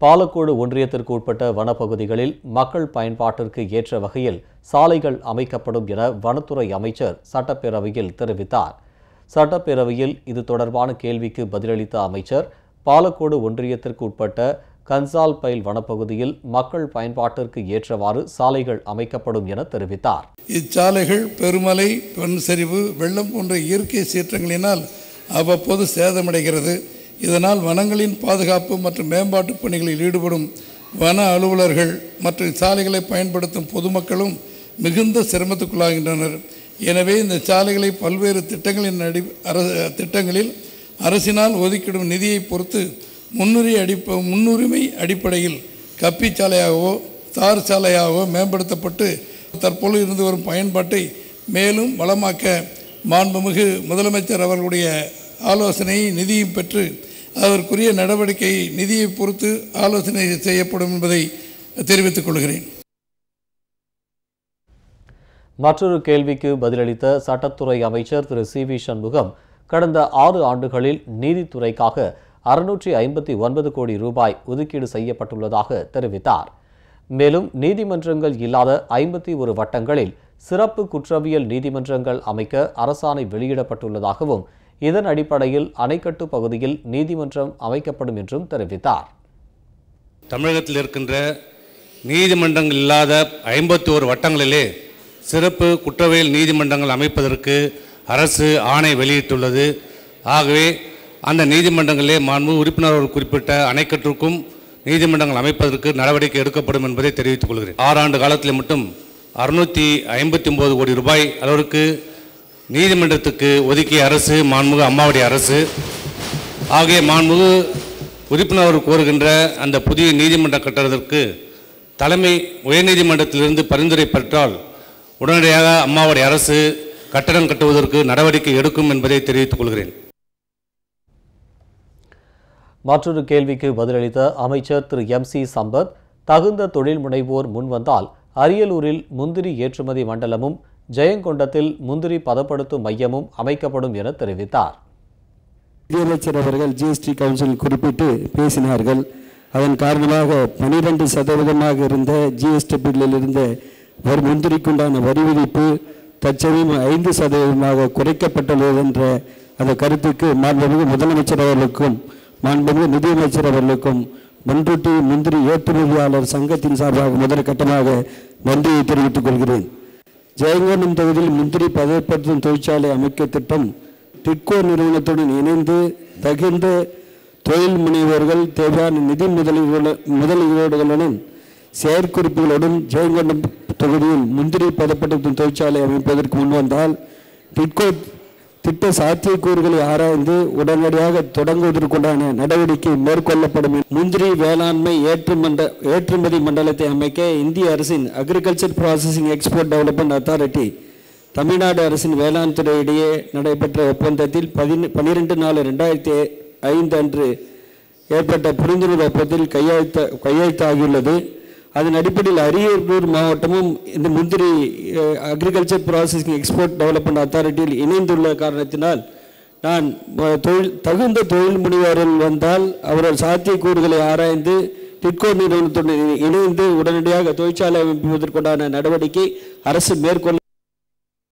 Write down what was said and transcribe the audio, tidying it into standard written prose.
பாலக்கோடு ஒன்றியத்திற்கு உட்பட்ட வனப்பகுதிகளில் மக்கள் பயன்பாட்டிற்கு ஏற்ற வகையில் சாலைகள் அமைக்கப்படும் என வனத்துறை அமைச்சர் சட்டப்பேரவையில் தெரிவித்தார். சட்டப்பேரவையில் இது தொடர்பான கேள்விக்கு பதிலளித்த அமைச்சர், பாலக்கோடு ஒன்றியத்திற்கு உட்பட்ட கன்சால்பைல் வனப்பகுதியில் மக்கள் பயன்பாட்டிற்கு ஏற்றவாறு சாலைகள் அமைக்கப்படும் என தெரிவித்தார். இச்சாலைகள் பெருமலை, பன்சரிவு, வெள்ளம் போன்ற இயற்கை சீற்றங்களினால் அவ்வப்போது சேதமடைகிறது. இதனால் வனங்களின் பாதுகாப்பு மற்றும் மேம்பாட்டு பணிகளில் ஈடுபடும் வன அலுவலர்கள் மற்றும் சாலைகளை பயன்படுத்தும் பொதுமக்களும் மிகுந்த சிரமத்துக்குள்ளாகின்றனர். எனவே இந்த சாலைகளை பல்வேறு திட்டங்களில் அரசினால் ஒதுக்கிடும் நிதியை பொறுத்து முன்னுரிமை அடிப்படையில் கப்பி சாலையாகவோ தார் சாலையாகவோ மேம்படுத்தப்பட்டு தற்போது இருந்து வரும் பயன்பாட்டை மேலும் வளமாக்க மாண்புமிகு முதலமைச்சர் அவர்களுடைய ஆலோசனையை நிதியும் பெற்று அதற்குரிய நடவடிக்கை நிதியை பொறுத்து ஆலோசனை செய்யப்படும் என்பதை தெரிவித்துக் கொள்கிறேன். மற்றொரு கேள்விக்கு பதிலளித்த சட்டத்துறை அமைச்சர் திரு சி.வி. சண்முகம், கடந்த 6 ஆண்டுகளில் நீதித்துறைக்காக 659 கோடி ரூபாய் ஒதுக்கீடு செய்யப்பட்டுள்ளதாக தெரிவித்தார். மேலும் நீதிமன்றங்கள் இல்லாத 51 வட்டங்களில் சிறப்பு குற்றவியல் நீதிமன்றங்கள் அமைக்க அரசாணை வெளியிடப்பட்டுள்ளதாகவும், இதன் அடிப்படையில் அணைக்கட்டு பகுதியில் நீதிமன்றம் அமைக்கப்படும் என்றும் தெரிவித்தார். தமிழகத்தில் இருக்கின்ற நீதிமன்றங்கள் இல்லாத 51 வட்டங்களிலே சிறப்பு குற்றவியல் நீதிமன்றங்கள் அமைப்பதற்கு அரசு ஆணை வெளியிட்டுள்ளது. ஆகவே அந்த நீதிமன்றங்களிலே மாண்பு உறுப்பினர்கள் குறிப்பிட்ட அணைக்கட்டுக்கும் நீதிமன்றங்கள் அமைப்பதற்கு நடவடிக்கை எடுக்கப்படும் என்பதை தெரிவித்துக் கொள்கிறேன். 6 ஆண்டு காலத்தில் மட்டும் 659 கோடி ரூபாய் அளவிற்கு நீதிமன்றத்துக்கு ஒதுக்கிய அரசு மாண்புமிகு அம்மாவுடைய அரசு. ஆகிய மாண்புமிகு உறுப்பினர்கள் கோருகின்ற அந்த புதிய நீதிமன்ற கட்டடத்திற்கு தலைமை உயர்நீதிமன்றத்திலிருந்து பரிந்துரை பெற்றால் உடனடியாக அம்மாவுடைய அரசு கட்டடம் கட்டுவதற்கு நடவடிக்கை எடுக்கும் என்பதை தெரிவித்துக் கொள்கிறேன். மற்றொரு கேள்விக்கு பதிலளித்த அமைச்சர் திரு எம்.சி. சம்பத், தகுந்த தொழில் முனைவோர் முன்வந்தால் அரியலூரில் முந்திரி ஏற்றுமதி மண்டலமும் ஜெயங்கொண்டத்தில் முந்திரி பதப்படுத்தும் மையமும் அமைக்கப்படும் என தெரிவித்தார். நிதியமைச்சர் அவர்கள் ஜிஎஸ்டி கவுன்சில் குறிப்பிட்டு பேசினார்கள். அதன் காரணமாக 12% இருந்த ஜிஎஸ்டி பில்லில் இருந்த முந்திரிக்குண்டான வரி விதிப்பு தற்சமயம் 5% குறைக்கப்பட்டுள்ளது என்ற அந்த கருத்துக்கு மாண்புமிகு முதலமைச்சர் அவர்களுக்கும் மாண்புமிகு நிதியமைச்சர் அவர்களுக்கும் மண்ருட்டி முந்திரி ஏற்றுமதியாளர் சங்கத்தின் சார்பாக முதல் கட்டமாக நன்றியை தெரிவித்துக் கொள்கிறேன். ஜெயங்கொண்டம் தொகுதியில் முந்திரி பதப்படுத்தும் தொழிற்சாலை அமைக்க திட்டம் டிட்கோ நிறுவனத்துடன் இணைந்து தகுந்த தொழில் முனைவோர்கள் தேவையான நிதி முதலீடுகளுடன் செயற்குறிப்புகளுடன் ஜெயங்கொண்டம் தொகுதியில் முந்திரி பதப்படுத்தும் தொழிற்சாலை அமைப்பதற்கு முன்வந்தால் டிட்கோ திட்ட சாத்தியக்கூறுகளை ஆராய்ந்து உடனடியாக தொடங்குவதற்குண்டான நடவடிக்கை மேற்கொள்ளப்படும். முந்திரி வேளாண்மை ஏற்றுமதி மண்டலத்தை அமைக்க இந்திய அரசின் agriculture processing export development authority Tamil Nadu அரசின் வேளாண் துறை இடையே நடைபெற்ற ஒப்பந்தத்தில் 12/4/2005 அன்று ஏற்பட்ட புரிந்துணர்வு ஒப்பந்தத்தில் கையெழுத்தாகியுள்ளது. அதன் அடிப்படையில் அரியலூர் மாவட்டமும் இந்த முந்திரி அக்ரிகல்ச்சர் ப்ராசஸிங் எக்ஸ்போர்ட் டெவலப்மெண்ட் அத்தாரிட்டியில் இணைந்துள்ள காரணத்தினால் நான் தகுந்த தொழில் முனைவோர்கள் வந்தால் அவர்கள் சாத்தியக்கூறுகளை ஆராய்ந்து டிட்கோ நிறுவனத்துடன் இணைந்து உடனடியாக தொழிற்சாலை அமைப்பதற்குண்டான நடவடிக்கை அரசு மேற்கொள்ள